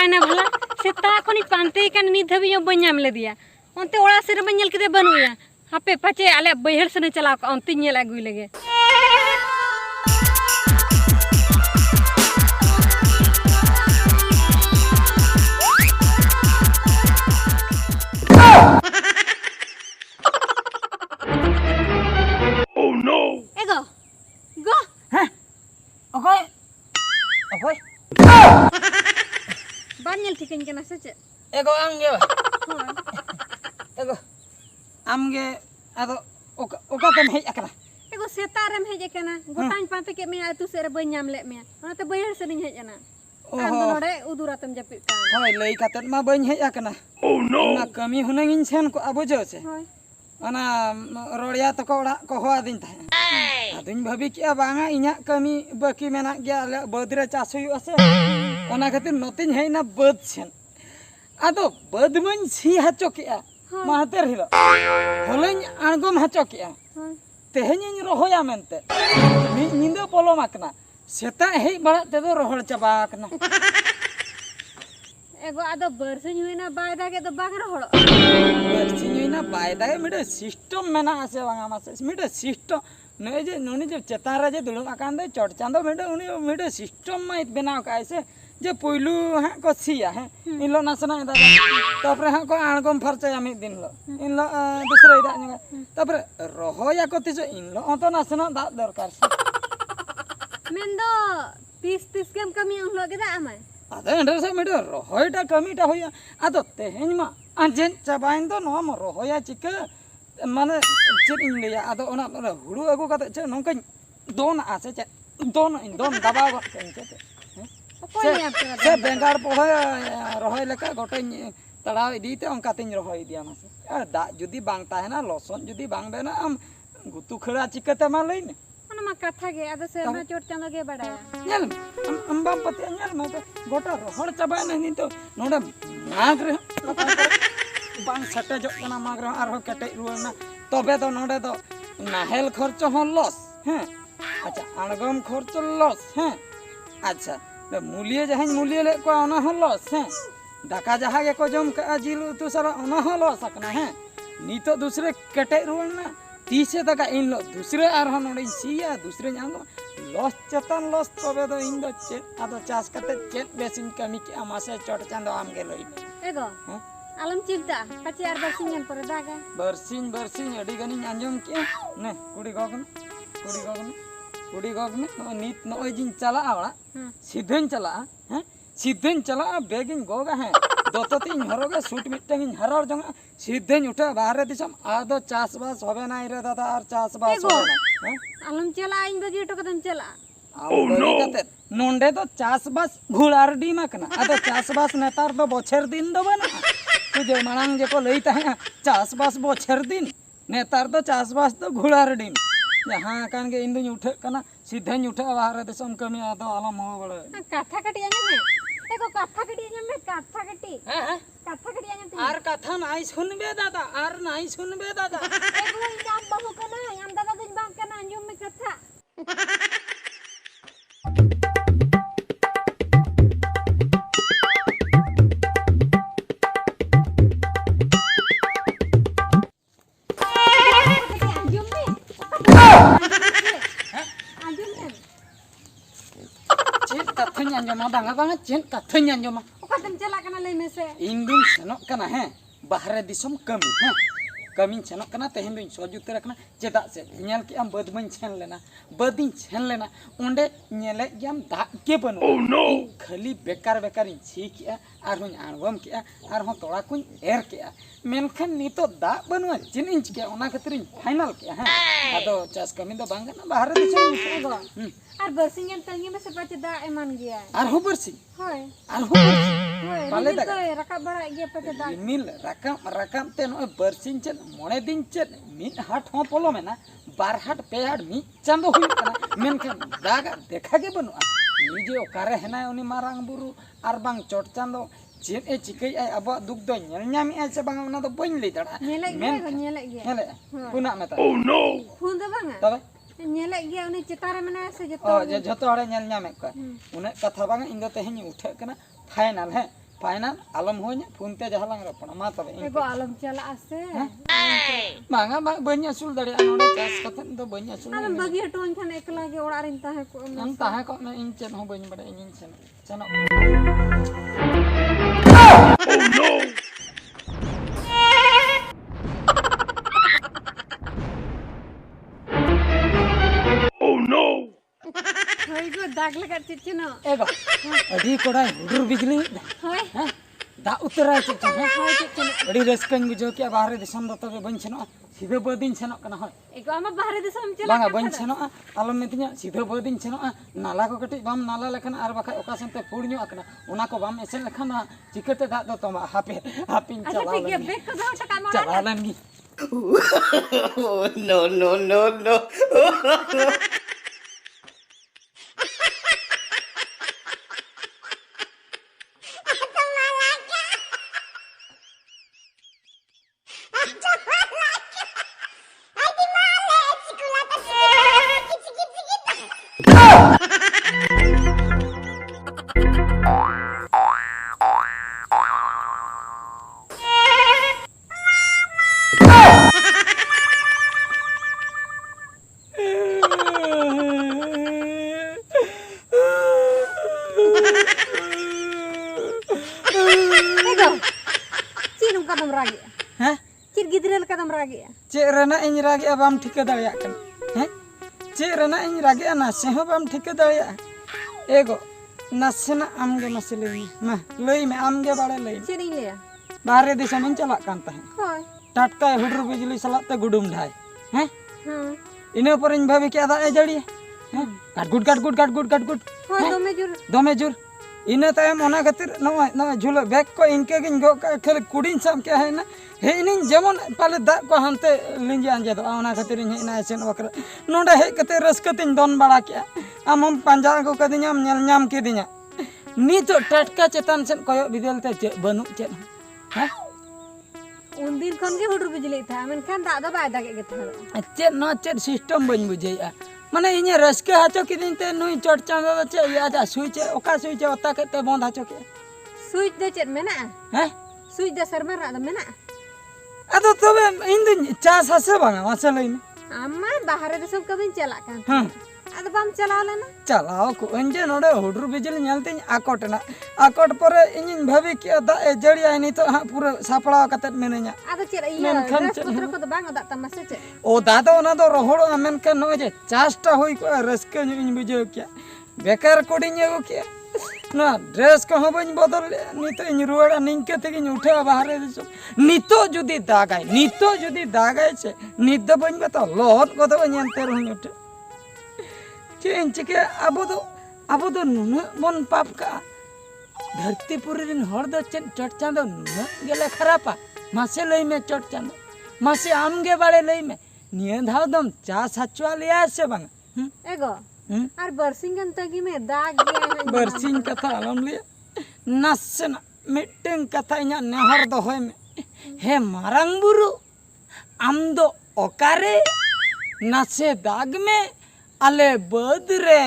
चिकायना भला सेता खनि पांते कान नि धबी बन नाम लेदिया ओनते ओड़ा से रे बन केदे बनुया हापे पाचे आले बैहर से चला ओनते नेल आगुई लगे Ego, go. Hah? Okoy. Okoy. Banyak tikin kena saja. Ego amge ba. Ego. Amge ado oka tem hej akana. Ego setarem hej akana. Gotañ pante ke me atu sere banyam lek me. Onate bayar sering hej ana. Am nore uduratem japit kan. Hoy lei katet ma bany hej akana. Oh no. Na kami hunangin sen ko abojo se. Hoy. Ana rodia toko ora ko hoadin ta. Aduñ bhabi ki banga inya kami baki menak gya ale badre chas huyu ase. Ona khatir notin heina bad sen. Ado bad man si hacho kiya. Mahater hilo. Holeñ angom hacho kiya. Tehenya rohoya mente. Nindo polo makna. Seta hei barat tedo rohol chaba kana. Ego ada bersin huina bayda ke do bang rohol. Bersin huina bayda ke mide system mena ase banga mas. Mide system ne je noni je cetara je dulu akan de chot chando mide uni mide system mai bena ka aise je poilu ha ko sia ha inlo nasana da tapre ha ko angom farcha ami din lo inlo dusra ida nya tapre rohoya ko tiso inlo onto nasana da dorkar Mendo tis kem kami unlo ke da amai. Ada ender se mide rohoya ta kami ta hoya ado teheny ma anjen chabain do no mo rohoya chika mane chet in leya ado ona huru agu kata che nongka don ase che don daba go che se bengar poho rohoy leka goteñ tadaw idite onka teñ rohoy idiya mase da judi bang tahena loson judi bang bena am gutu khara chikate ma leine Ana ma katha ge ada se ma chot chando ge badaya. nyal ambam pati nyal ma gota rohol chaba na ni to noda magre bang sate jok kana magre arho kete ruana tobe to node to nahel kharcho hon los he acha angom kharcho los he acha muliye jahan muliye le ko ona hon los he daka jaha ge ko jom ka jil tu sara ona hon los akna he nito dusre kete ruana तीसे तक इन लो दूसरे आरह नोडे सिया दूसरे जानो loss चतन loss तबे तो इन दो चेट आदो चास कते चेट बेसिन कमी के अमासे चोट चांदो आम के लोई Ego. Alam cinta paci ar bersingan पर daga. बरसिन अडी गनी अंजम के ने कुड़ी गगन नो नीत नो जिन चला आवड़ा सीधेन चला हैं सीधेन चला बेगिन गोगा है दोतोती हरोगे सूट मिटंग हरर जंग सीधेन उठे बाहर दिसम आदो चासबास होबे ना रे दादा आर चासबास होबे ना Alam cela aing bagi to kadam cela. Oh no नोंडे तो चासबास घुड़ार डी मकना आदो चासबास नेतार तो बोछर दिन दो बना तुझे मनांग जे को लईता है चासबास बोछर दिन नेतार तो चासबास तो घुड़ार दिन यहाँ कान के इंदु उठे कना सीधे उठे बाहर दिसम कमी आदो आलम हो बड़े Katha kati anya me. Ego katha kati anya me katha kati. Katha kati anya me. आर कथा नाई सुनबे दादा आर नाई सुनबे दादा Ego ingam bahu kana yang daga din bang kana anjum me katha. चेत कथन अंजमा बांगा बांगा चेत कथन अंजमा Kadam cela kana lay mese. इंदुन सेनोक कना है बाहरे दिसम कमी है कमी सेनोक कना तेहन दुन सजुते रखना चेदा से नेल के आम बदमन छेन लेना ओंडे नेले गेम दा के बनो खाली बेकार छी किया आर हुन आंगम किया आर हो तोड़ा कुन एर किया मेनखन नितो दा बनुआ चिन इंच के ओना खातिर फाइनल किया है आदो चास कमी दो बांगा ना बाहरे दिसम Ego. Ar bersingan tangi mese paci da eman gia. आर हो बरसी Hoy. आर हो बरसी Hoy. Pale Rimil daga. toy rakap bara gia paci da. मिल रकम ते नो बरसिन चेन मोने दिन चेन मिट हाट हो पोलो में ना बार हाट पे हाट मी चांदो हुई कना मेनखन दागा देखा के बनुआ निजे ओकारे हेना उनी मारांग बुरु आर बांग चोट चांदो चेन ए चिकई आई अब दुख दो नेल न्यामी आई से बांग ओना दो बइन ले दड़ा Nyelek gia. हेले पुना मेता Hun da bang. तबे Nyelek gia uni citara mana se ओ joto. जे जतो हरे नेल न्यामे को उने कथा बांग इन दो तेहनी उठे कना फाइनल है फाइनल आलम होने फोन ते जहां लंग रपना मा तबे एगो आलम चला आसे मांगा मा बन्या सुल दड़े नोडे चास कथन तो बन्या सुल आलम बगी हटोन खान एकला के ओड़ा रिन ताहे को हम ताहे को मैं इन चेन हो बन बड़े इन चेन चनो Oh no! होय गो दाग लगा चिचिनो एगो अडी कोड़ा हुडुर बिजली होय हैं दा उतरा चिचन हैं होय चिचिनो अडी रस्कन बुझो के बाहर दिसम दो तबे बन छनो सीधे बदिन छनो कना होय एगो आमा बाहर दिसम चला बांगा बन छनो आलम मितिया सीधे बदिन छनो नाला को कटि बाम नाला लेखन आर बखा ओका संते पुड़न्यो अकना ओना को बाम एसेन लेखन चिकते दा दो तमा हापे हापिन अच्छा चला ठीक है बेक को दो टका मोड़ा चला लनगी Oh no no no no! एगो चिनुम कदम रागी हैं चिर गिदरल कदम रागी चे रना इन रागे बाम ठिका दड़िया कन हैं चे रना इन रागे ना से हो बाम ठिका दड़िया एगो नसेना आमगे मसले मा लई में आमगे बाड़े लई चिनी लिया बाहरे दिशा में चला कान ताहे होय टटका हुडुर बिजली सलाते गुडुम ढाई हैं हां इने पर इन भाभी क्या दा ए जड़ी हैं काटगुट होय दोमे जुर दमे जुर इने तायम ओना खातिर नवा झुल बैग को इनके गिन गो खेल कुडिन साम के है ना हे इन जेमन पाले दा को हनते लिंजे आंजे दो ओना खातिर इन ना एसेन वकर नोडे हे कते रस्कतिन दोन बड़ा के आम पंजा को कदिन्याम नेल न्याम केदिन्या नीतो टटका चेतन सेन कोयो बिदेलते चे बनु चे हैं उन दिन खन के हुडुर बिजली था मेनखान दादा बाय दागे के था चे न चे सिस्टम बन बुझैया माने इने रस्के हाचो किदिन ते नुई चट चांदा चे या सुई चे ओका सुई चे ओता केते बंद हाचो के सुइच दे चेत मेना हैं सुइच दे सरमर रा मेना अदो तबे इन दिन चास हसे बांगा मसे लइन अम्मा बाहर दे सब कभी चला कान हां अद बम चला लेना चलाओ को अंजे नोडे हुडुर बिजली नेलते आकोटना आकोट परे इन भाभी के दा ए जड़िया नि तो हां पूरा सापड़ा कते मेनया अद चेत इया रस पत्र को बांग दा तमसे चे ओ दादा ओना दो रोहड़ो अमेन के नो जे चासटा होई को रस्के इन बुझो के बेकार कोडिन एगो के ना ड्रेस को बन बदल नितो इन रुवाड़ा निंके ते इन उठे बाहर दिसो नितो जुदी दागाय छे नित दो बन बता लोहत को दो नते रहन उठे चेन चिके अब दो नुन बन पाप का धरतीपुरी रिन हर दो चेन चट चांदो नुन गेले खरापा मासे लई में चट चांदो मासे आमगे बाड़े लई में निये धाव दम चा सचवा लिया से बंग एगो आर बरसिंगन तगी में दाग गया बरसिंग कथा आलम लिया नसन मिटिंग कथा इना नेहर दो होय में हे मारंग बुरु आम दो ओकारे नसे दाग में अले बद रे